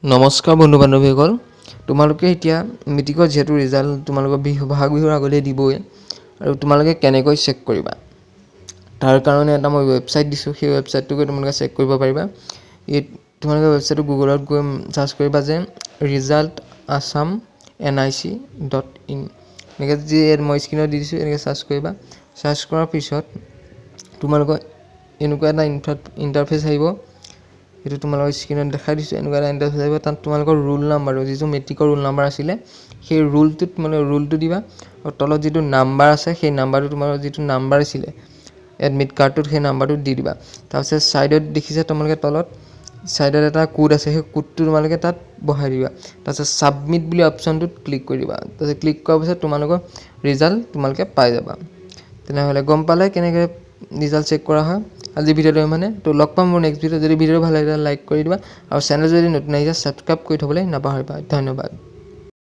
নমস্কাৰ বন্ধু বান্ধৱীসকল, তোমালোকে এতিয়া মেট্ৰিকৰ যিহেতু ৰিজাল্ট তোমালোকৰ বহাগ বিহুৰ আগলৈ দিবই আৰু তোমালোকে কেনেকৈ চেক কৰিবা তাৰ কাৰণে এটা মই ৱেবছাইট দিছোঁ। সেই ৱেবছাইটটোকে তোমালোকে চেক কৰিব পাৰিবা। তোমালোকে ৱেবছাইটটো গুগলত গৈ চাৰ্চ কৰিবা যে resultassam.nic.in এনেকৈ যি মই স্ক্ৰীণত দি দিছোঁ এনেকৈ চাৰ্চ কৰিবা। চাৰ্চ কৰাৰ পিছত তোমালোকৰ এনেকুৱা এটা ইণ্টাৰফেচ আহিব। এইটো তোমালোকৰ স্ক্ৰীণত দেখাই দিছোঁ। এনেকুৱা এটা ইণ্টাৰফেচ আহিব। তাত তোমালোকৰ ৰোল নাম্বাৰটো যিটো মেট্ৰিকৰ ৰোল নাম্বাৰ আছিলে সেই ৰোলটো দিবা আৰু তলত যিটো নাম্বাৰ আছে সেই নাম্বাৰটো তোমালোকৰ যিটো নাম্বাৰ আছিলে এডমিট কাৰ্ডটোত সেই নাম্বাৰটো দি দিবা। তাৰপিছত ছাইডত দেখিছা তোমালোকে তলত ছাইডত এটা কোড আছে, সেই কোডটো তোমালোকে তাত বহাই দিবা। তাৰপিছত ছাবমিট বুলি অপশ্যনটোত ক্লিক কৰি দিবা। তাৰপিছত ক্লিক কৰাৰ পিছত তোমালোকৰ ৰিজাল্ট তোমালোকে পাই যাবা। তেনেহ'লে গম পালে কেনেকৈ ৰিজাল্ট চেক কৰা হয়। আজি ভিডিঅ'টো ইমানে। তো লগ পাম মোৰ নেক্সট ভিডিঅ'। যদি ভিডিঅ'টো ভাল লাগে লাইক কৰি দিবা আৰু চেনেল যদি নতুন আহিছে ছাবস্ক্ৰাইব কৰি থ'বলৈ নাপাহৰিবা। ধন্যবাদ।